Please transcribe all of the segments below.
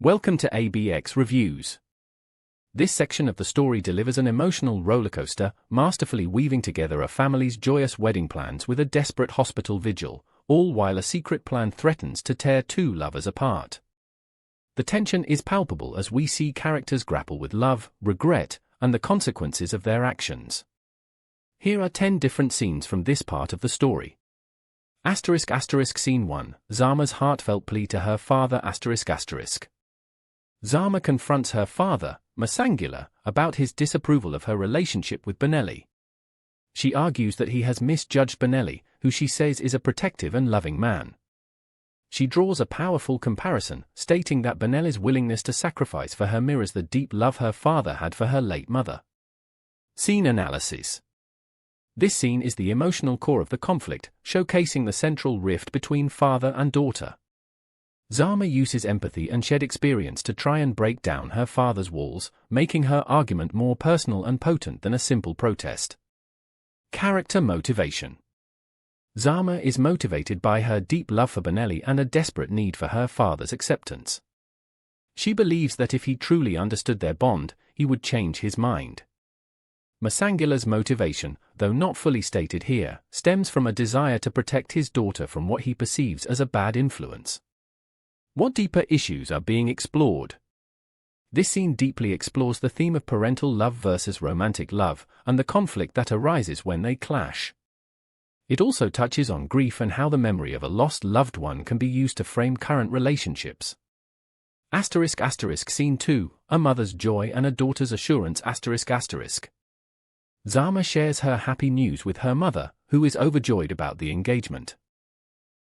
Welcome to ABX Reviews. This section of the story delivers an emotional rollercoaster, masterfully weaving together a family's joyous wedding plans with a desperate hospital vigil, all while a secret plan threatens to tear two lovers apart. The tension is palpable as we see characters grapple with love, regret, and the consequences of their actions. Here are 10 different scenes from this part of the story. Scene 1, Zama's heartfelt plea to her father. Zama confronts her father, Masangila, about his disapproval of her relationship with Benelli. She argues that he has misjudged Benelli, who she says is a protective and loving man. She draws a powerful comparison, stating that Benelli's willingness to sacrifice for her mirrors the deep love her father had for her late mother. Scene analysis. This scene is the emotional core of the conflict, showcasing the central rift between father and daughter. Zama uses empathy and shared experience to try and break down her father's walls, making her argument more personal and potent than a simple protest. Character motivation. Zama is motivated by her deep love for Benelli and a desperate need for her father's acceptance. She believes that if he truly understood their bond, he would change his mind. Masangila's motivation, though not fully stated here, stems from a desire to protect his daughter from what he perceives as a bad influence. What deeper issues are being explored? This scene deeply explores the theme of parental love versus romantic love, and the conflict that arises when they clash. It also touches on grief and how the memory of a lost loved one can be used to frame current relationships. Scene 2, a mother's joy and a daughter's assurance. Zama shares her happy news with her mother, who is overjoyed about the engagement.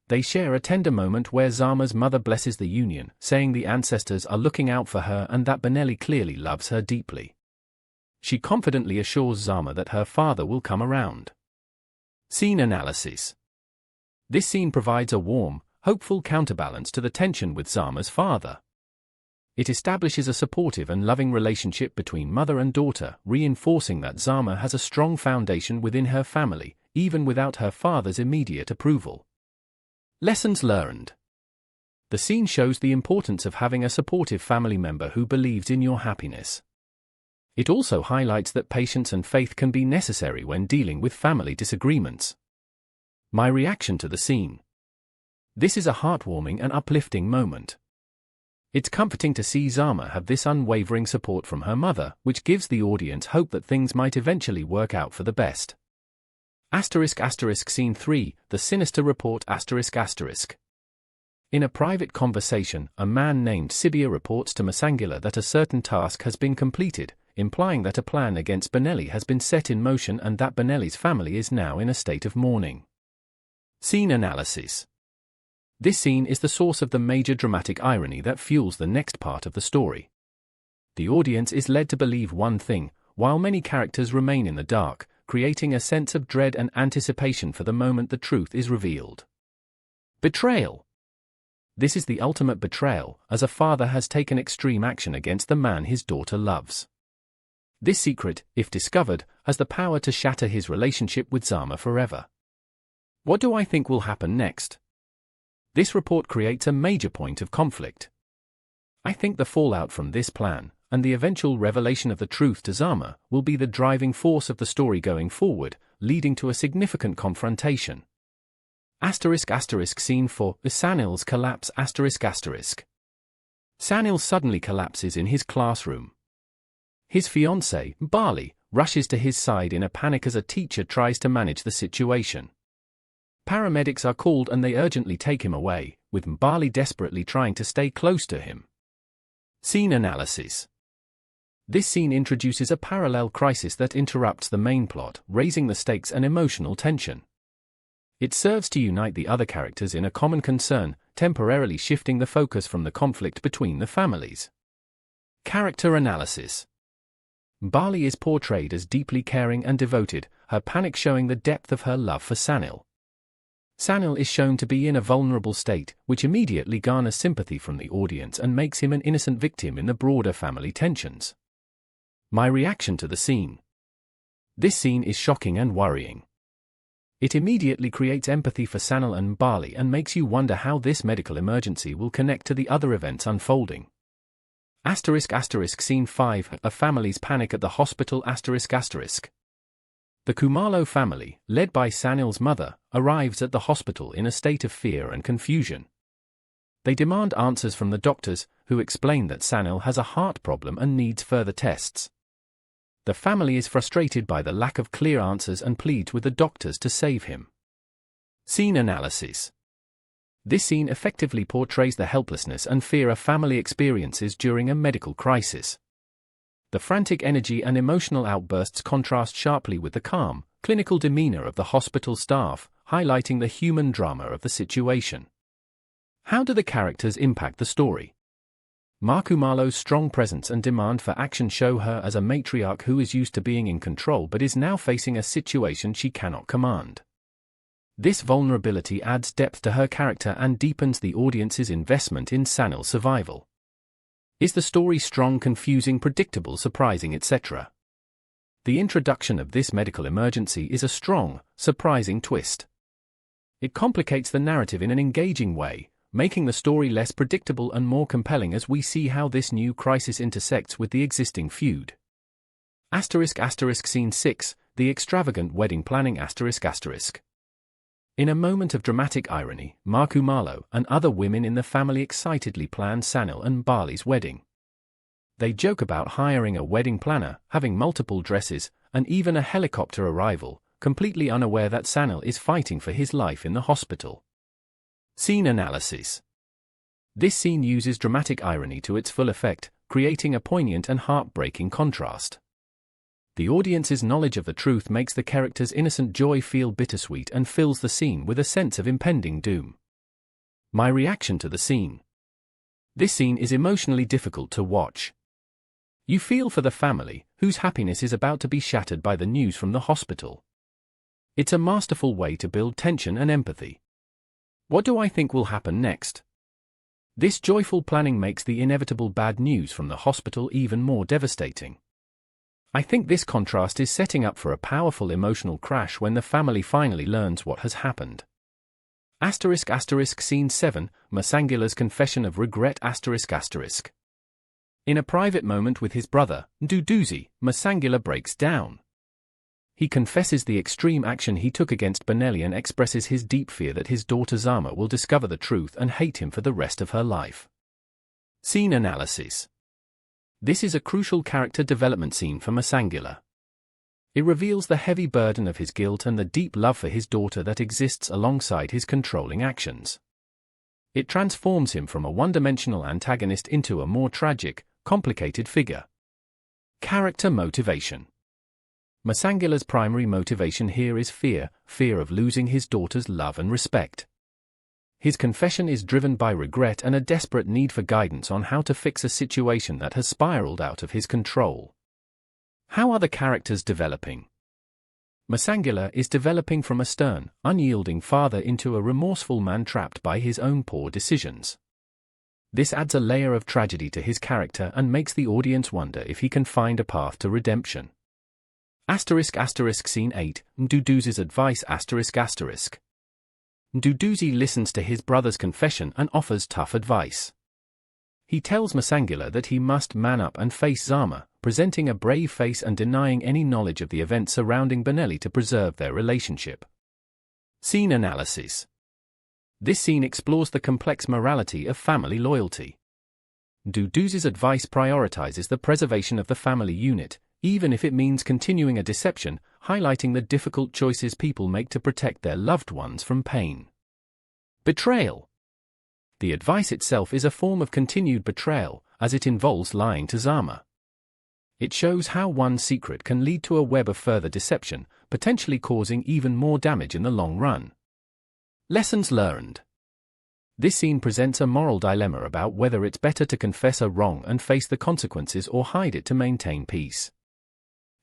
They share a tender moment where Zama's mother blesses the union, saying the ancestors are looking out for her and that Benelli clearly loves her deeply. She confidently assures Zama that her father will come around. Scene analysis. This scene provides a warm, hopeful counterbalance to the tension with Zama's father. It establishes a supportive and loving relationship between mother and daughter, reinforcing that Zama has a strong foundation within her family, even without her father's immediate approval. Lessons learned. The scene shows the importance of having a supportive family member who believes in your happiness. It also highlights that patience and faith can be necessary when dealing with family disagreements. My reaction to the scene. This is a heartwarming and uplifting moment. It's comforting to see Zama have this unwavering support from her mother, which gives the audience hope that things might eventually work out for the best. Scene 3, the sinister report. In a private conversation, a man named Sibia reports to Masangila that a certain task has been completed, implying that a plan against Benelli has been set in motion and that Benelli's family is now in a state of mourning. Scene analysis. This scene is the source of the major dramatic irony that fuels the next part of the story. The audience is led to believe one thing, while many characters remain in the dark, creating a sense of dread and anticipation for the moment the truth is revealed. Betrayal. This is the ultimate betrayal, as a father has taken extreme action against the man his daughter loves. This secret, if discovered, has the power to shatter his relationship with Zama forever. What do I think will happen next? This report creates a major point of conflict. I think the fallout from this plan, and the eventual revelation of the truth to Zama, will be the driving force of the story going forward, leading to a significant confrontation. Scene 4, Sanil's collapse. Sanil suddenly collapses in his classroom. His fiancée, Bali, rushes to his side in a panic as a teacher tries to manage the situation. Paramedics are called and they urgently take him away, with Bali desperately trying to stay close to him. Scene analysis. This scene introduces a parallel crisis that interrupts the main plot, raising the stakes and emotional tension. It serves to unite the other characters in a common concern, temporarily shifting the focus from the conflict between the families. Character analysis. Bali is portrayed as deeply caring and devoted, her panic showing the depth of her love for Sanil. Sanil is shown to be in a vulnerable state, which immediately garners sympathy from the audience and makes him an innocent victim in the broader family tensions. My reaction to the scene. This scene is shocking and worrying. It immediately creates empathy for Sanil and Bali and makes you wonder how this medical emergency will connect to the other events unfolding. Scene 5, a family's panic at the hospital. The Kumalo family, led by Sanil's mother, arrives at the hospital in a state of fear and confusion. They demand answers from the doctors, who explain that Sanil has a heart problem and needs further tests. The family is frustrated by the lack of clear answers and pleads with the doctors to save him. Scene analysis. This scene effectively portrays the helplessness and fear a family experiences during a medical crisis. The frantic energy and emotional outbursts contrast sharply with the calm, clinical demeanor of the hospital staff, highlighting the human drama of the situation. How do the characters impact the story? Kumalo's strong presence and demand for action show her as a matriarch who is used to being in control but is now facing a situation she cannot command. This vulnerability adds depth to her character and deepens the audience's investment in Sanil's survival. Is the story strong, confusing, predictable, surprising, etc.? The introduction of this medical emergency is a strong, surprising twist. It complicates the narrative in an engaging way, making the story less predictable and more compelling as we see how this new crisis intersects with the existing feud. Scene 6, the extravagant wedding planning. In a moment of dramatic irony, Kumalo and other women in the family excitedly plan Sanil and Bali's wedding. They joke about hiring a wedding planner, having multiple dresses, and even a helicopter arrival, completely unaware that Sanil is fighting for his life in the hospital. Scene analysis. This scene uses dramatic irony to its full effect, creating a poignant and heartbreaking contrast. The audience's knowledge of the truth makes the character's innocent joy feel bittersweet and fills the scene with a sense of impending doom. My reaction to the scene. This scene is emotionally difficult to watch. You feel for the family, whose happiness is about to be shattered by the news from the hospital. It's a masterful way to build tension and empathy. What do I think will happen next? This joyful planning makes the inevitable bad news from the hospital even more devastating. I think this contrast is setting up for a powerful emotional crash when the family finally learns what has happened. Scene 7, Masangila's confession of regret. In a private moment with his brother, Duduzi, Masangila breaks down. He confesses the extreme action he took against Benelli and expresses his deep fear that his daughter Zama will discover the truth and hate him for the rest of her life. Scene analysis. This is a crucial character development scene for Masangila. It reveals the heavy burden of his guilt and the deep love for his daughter that exists alongside his controlling actions. It transforms him from a one-dimensional antagonist into a more tragic, complicated figure. Character motivation. Masangila's primary motivation here is fear of losing his daughter's love and respect. His confession is driven by regret and a desperate need for guidance on how to fix a situation that has spiraled out of his control. How are the characters developing? Masangila is developing from a stern, unyielding father into a remorseful man trapped by his own poor decisions. This adds a layer of tragedy to his character and makes the audience wonder if he can find a path to redemption. Scene 8, Duduzi's advice. Duduzi listens to his brother's confession and offers tough advice. He tells Masangila that he must man up and face Zama, presenting a brave face and denying any knowledge of the events surrounding Benelli to preserve their relationship. Scene analysis. This scene explores the complex morality of family loyalty. Duduzi's advice prioritizes the preservation of the family unit, even if it means continuing a deception, highlighting the difficult choices people make to protect their loved ones from pain. Betrayal. The advice itself is a form of continued betrayal, as it involves lying to Zama. It shows how one secret can lead to a web of further deception, potentially causing even more damage in the long run. Lessons learned. This scene presents a moral dilemma about whether it's better to confess a wrong and face the consequences or hide it to maintain peace.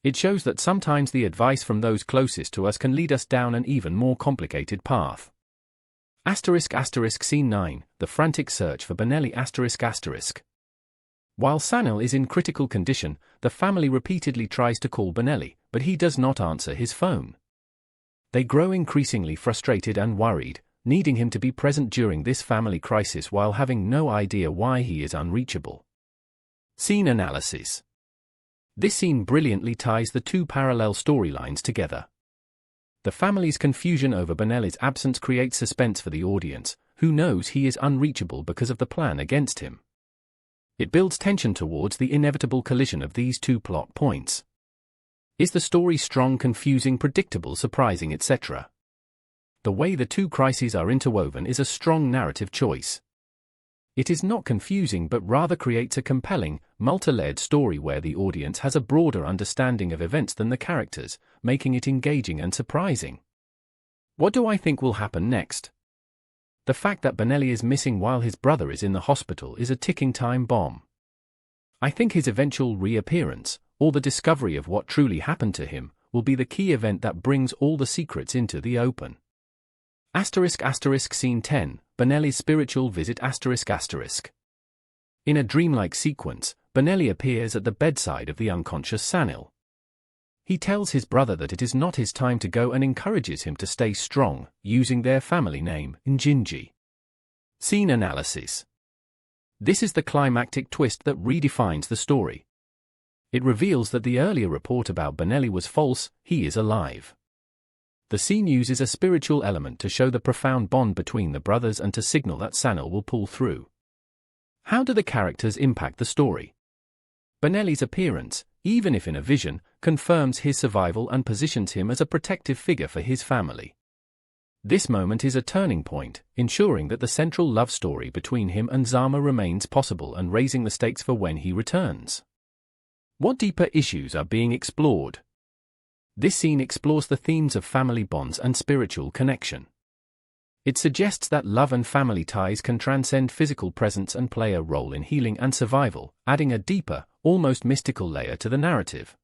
It shows that sometimes the advice from those closest to us can lead us down an even more complicated path. Scene 9, the frantic search for Benelli. While Sanil is in critical condition, the family repeatedly tries to call Benelli, but he does not answer his phone. They grow increasingly frustrated and worried, needing him to be present during this family crisis while having no idea why he is unreachable. Scene analysis. This scene brilliantly ties the two parallel storylines together. The family's confusion over Benelli's absence creates suspense for the audience, who knows he is unreachable because of the plan against him. It builds tension towards the inevitable collision of these two plot points. Is the story strong, confusing, predictable, surprising, etc.? The way the two crises are interwoven is a strong narrative choice. It is not confusing but rather creates a compelling, multi-layered story where the audience has a broader understanding of events than the characters, making it engaging and surprising. What do I think will happen next? The fact that Benelli is missing while his brother is in the hospital is a ticking time bomb. I think his eventual reappearance, or the discovery of what truly happened to him, will be the key event that brings all the secrets into the open. Scene 10, Benelli's spiritual visit ***. In a dreamlike sequence, Benelli appears at the bedside of the unconscious Sanil. He tells his brother that it is not his time to go and encourages him to stay strong, using their family name, Njinji. Scene analysis. This is the climactic twist that redefines the story. It reveals that the earlier report about Benelli was false, he is alive. The scene uses a spiritual element to show the profound bond between the brothers and to signal that Sanil will pull through. How do the characters impact the story? Benelli's appearance, even if in a vision, confirms his survival and positions him as a protective figure for his family. This moment is a turning point, ensuring that the central love story between him and Zama remains possible and raising the stakes for when he returns. What deeper issues are being explored? This scene explores the themes of family bonds and spiritual connection. It suggests that love and family ties can transcend physical presence and play a role in healing and survival, adding a deeper, almost mystical layer to the narrative.